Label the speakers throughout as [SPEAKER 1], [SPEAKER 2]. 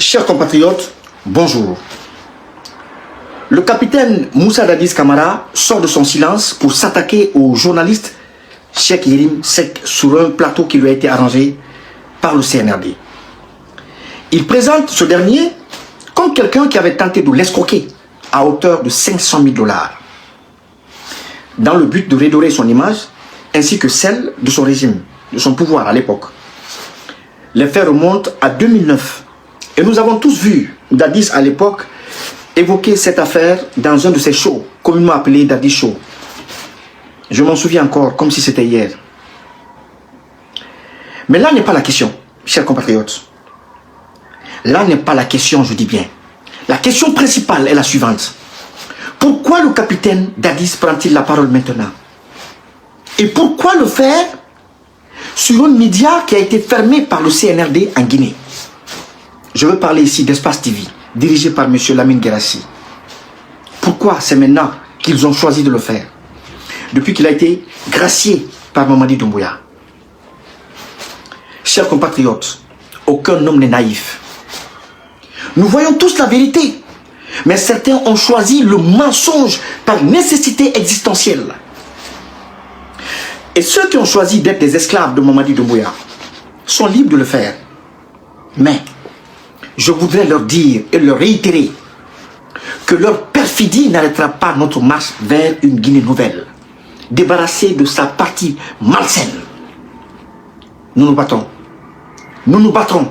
[SPEAKER 1] Chers compatriotes, bonjour. Le capitaine Moussa Dadis Camara sort de son silence pour s'attaquer au journaliste Cheikh Yérim Seck sur un plateau qui lui a été arrangé par le CNRD. Il présente ce dernier comme quelqu'un qui avait tenté de l'escroquer à hauteur de 500 000 $, dans le but de redorer son image ainsi que celle de son régime, de son pouvoir à l'époque. Les faits remontent à 2009 et nous avons tous vu Dadis à l'époque évoquer cette affaire dans un de ses shows, communément appelé Dadis Show. Je m'en souviens encore comme si c'était hier. Mais là n'est pas la question, chers compatriotes. Là n'est pas la question, je dis bien. La question principale est la suivante. Pourquoi le capitaine Dadis prend-il la parole maintenant? Et pourquoi le faire sur un média qui a été fermé par le CNRD en Guinée? Je veux parler ici d'Espace TV, dirigé par M. Lamine Guirassy. Pourquoi c'est maintenant qu'ils ont choisi de le faire? Depuis qu'il a été gracié par Mamadi Doumbouya. Chers compatriotes, aucun homme n'est naïf. Nous voyons tous la vérité, mais certains ont choisi le mensonge par nécessité existentielle. Et ceux qui ont choisi d'être des esclaves de Mamadi Doumbouya sont libres de le faire. Mais je voudrais leur dire et leur réitérer que leur perfidie n'arrêtera pas notre marche vers une Guinée nouvelle, débarrassée de sa partie malsaine. Nous nous battons. Nous nous battrons,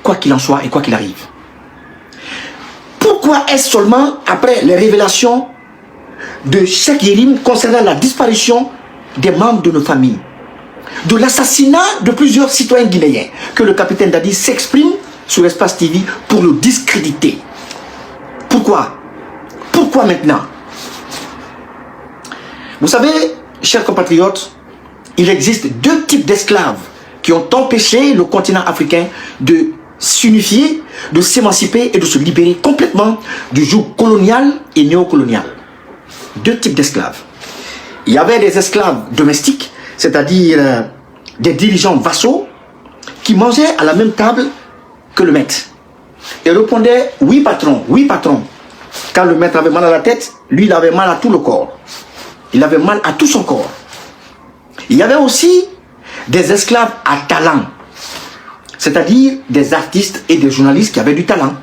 [SPEAKER 1] quoi qu'il en soit et quoi qu'il arrive. Pourquoi est-ce seulement après les révélations de Cheikh Yérim concernant la disparition des membres de nos familles, de l'assassinat de plusieurs citoyens guinéens, que le capitaine Dadis s'exprime sur Espace TV pour le discréditer? Pourquoi? Pourquoi maintenant? Vous savez, chers compatriotes, il existe deux types d'esclaves qui ont empêché le continent africain de s'unifier, de s'émanciper et de se libérer complètement du joug colonial et néocolonial. Deux types d'esclaves. Il y avait des esclaves domestiques, c'est-à-dire des dirigeants vassaux qui mangeaient à la même table que le maître et répondaient « oui patron, oui patron ». Quand le maître avait mal à la tête, lui il avait mal à tout le corps. Il avait mal à tout son corps. Il y avait aussi des esclaves à talent, c'est-à-dire des artistes et des journalistes qui avaient du talent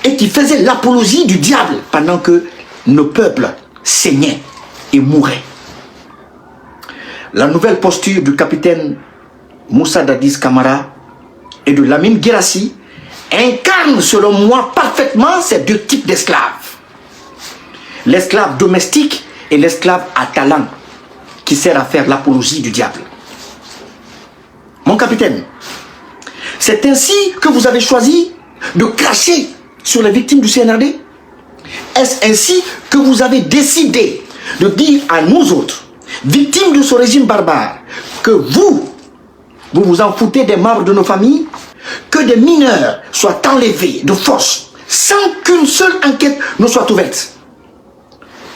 [SPEAKER 1] et qui faisaient l'apologie du diable pendant que nos peuples saignaient et mouraient. La nouvelle posture du capitaine Moussa Dadis Camara et de Lamine Guirassy incarne selon moi parfaitement ces deux types d'esclaves. L'esclave domestique et l'esclave à talent qui sert à faire l'apologie du diable. Mon capitaine, c'est ainsi que vous avez choisi de cracher sur les victimes du CNRD? Est-ce ainsi que vous avez décidé de dire à nous autres, victimes de ce régime barbare, que vous vous en foutez des membres de nos familles, que des mineurs soient enlevés de force sans qu'une seule enquête ne soit ouverte,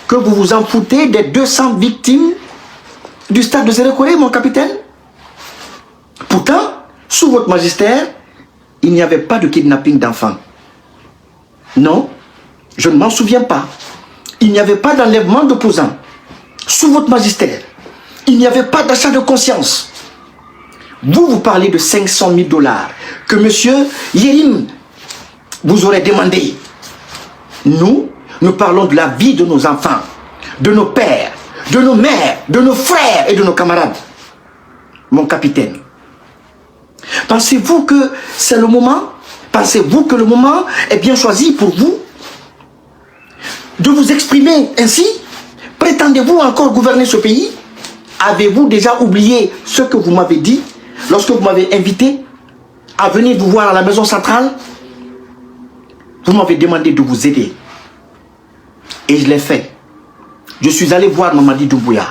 [SPEAKER 1] que vous vous en foutez des 200 victimes du stade de Sérékoré, mon capitaine? Pourtant, sous votre magistère, il n'y avait pas de kidnapping d'enfants. Non, je ne m'en souviens pas. Il n'y avait pas d'enlèvement d'opposants. Sous votre magistère, il n'y avait pas d'achat de conscience. Vous parlez de 500 000 $ que M. Yérim vous aurait demandé. Nous parlons de la vie de nos enfants, de nos pères, de nos mères, de nos frères et de nos camarades. Mon capitaine, pensez-vous que c'est le moment? Pensez-vous que le moment est bien choisi pour vous de vous exprimer ainsi? Prétendez-vous encore gouverner ce pays? Avez-vous déjà oublié ce que vous m'avez dit lorsque vous m'avez invité à venir vous voir à la maison centrale? Vous m'avez demandé de vous aider. Et je l'ai fait. Je suis allé voir Mamadi Doumbouya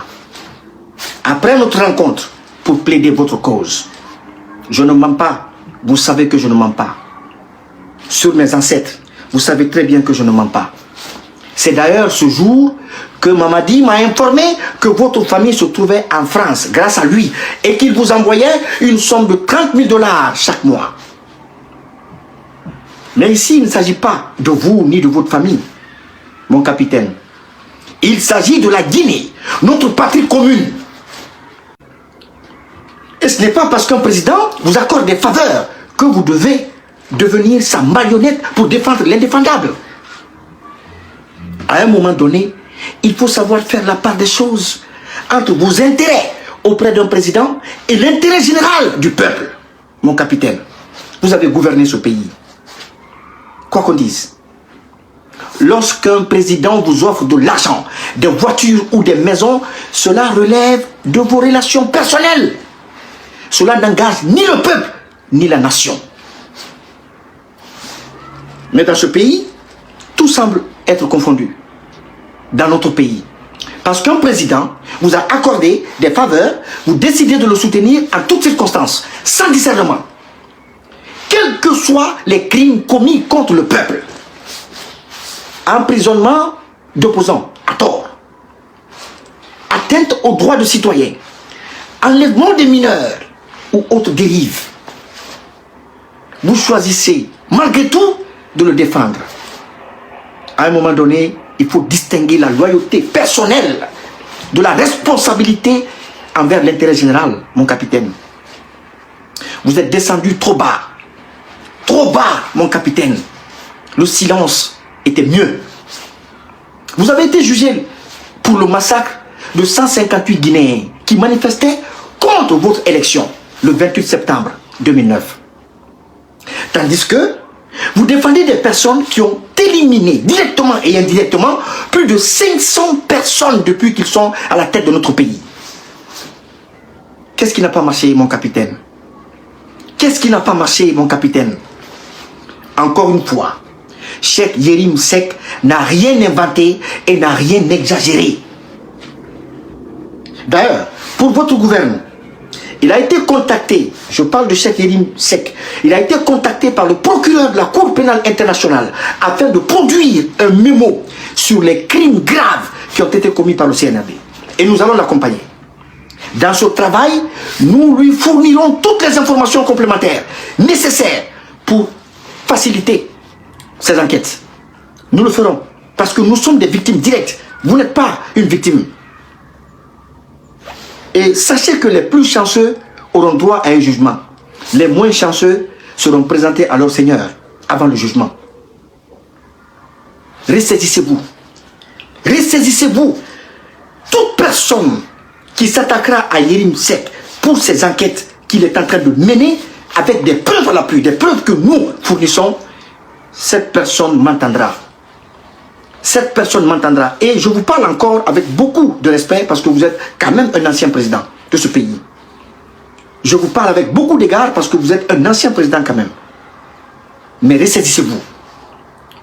[SPEAKER 1] après notre rencontre pour plaider votre cause. Je ne mens pas. Vous savez que je ne mens pas. Sur mes ancêtres, vous savez très bien que je ne mens pas. C'est d'ailleurs ce jour que Mamadi m'a informé que votre famille se trouvait en France grâce à lui et qu'il vous envoyait une somme de 30 000 $ chaque mois. Mais ici, il ne s'agit pas de vous ni de votre famille, mon capitaine. Il s'agit de la Guinée, notre patrie commune. Et ce n'est pas parce qu'un président vous accorde des faveurs que vous devez devenir sa marionnette pour défendre l'indéfendable. À un moment donné, il faut savoir faire la part des choses entre vos intérêts auprès d'un président et l'intérêt général du peuple. Mon capitaine, vous avez gouverné ce pays. Quoi qu'on dise, lorsqu'un président vous offre de l'argent, des voitures ou des maisons, cela relève de vos relations personnelles. Cela n'engage ni le peuple, ni la nation. Mais dans ce pays, tout semble être confondu. Dans notre pays. Parce qu'un président vous a accordé des faveurs, vous décidez de le soutenir en toutes circonstances, sans discernement. Quels que soient les crimes commis contre le peuple. Emprisonnement d'opposants, à tort. Atteinte aux droits de citoyens. Enlèvement des mineurs ou autres dérives. Vous choisissez, malgré tout, de le défendre. À un moment donné, il faut distinguer la loyauté personnelle de la responsabilité envers l'intérêt général, mon capitaine. Vous êtes descendu trop bas. Trop bas, mon capitaine. Le silence était mieux. Vous avez été jugé pour le massacre de 158 Guinéens qui manifestaient contre votre élection le 28 septembre 2009. Tandis que vous défendez des personnes qui ont éliminé directement et indirectement plus de 500 personnes depuis qu'ils sont à la tête de notre pays. Qu'est-ce qui n'a pas marché, mon capitaine? Qu'est-ce qui n'a pas marché, mon capitaine? Encore une fois, Cheikh Yérim Seck n'a rien inventé et n'a rien exagéré. D'ailleurs, pour votre gouvernement, il a été contacté, je parle de Cheikh Yérim Seck, il a été contacté par le procureur de la Cour pénale internationale afin de produire un mémo sur les crimes graves qui ont été commis par le CNRD. Et nous allons l'accompagner. Dans ce travail, nous lui fournirons toutes les informations complémentaires nécessaires pour faciliter ces enquêtes. Nous le ferons parce que nous sommes des victimes directes. Vous n'êtes pas une victime. Et sachez que les plus chanceux auront droit à un jugement. Les moins chanceux seront présentés à leur Seigneur avant le jugement. Ressaisissez-vous. Ressaisissez-vous. Toute personne qui s'attaquera à Yérim Seck pour ces enquêtes qu'il est en train de mener avec des preuves à l'appui, des preuves que nous fournissons, cette personne m'entendra. Cette personne m'entendra. Et je vous parle encore avec beaucoup de respect parce que vous êtes quand même un ancien président de ce pays. Je vous parle avec beaucoup d'égard parce que vous êtes un ancien président quand même. Mais ressaisissez-vous.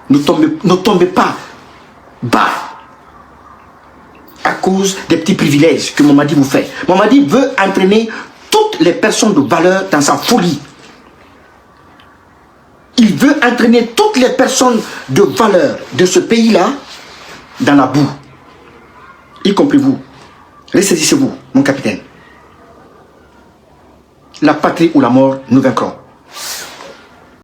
[SPEAKER 1] Ne tombez pas bas à cause des petits privilèges que Mamadi vous fait. Mamadi veut entraîner toutes les personnes de valeur dans sa folie. Il veut entraîner toutes les personnes de valeur de ce pays-là dans la boue. Y compris vous. Ressaisissez-vous, mon capitaine. La patrie ou la mort, nous vaincrons.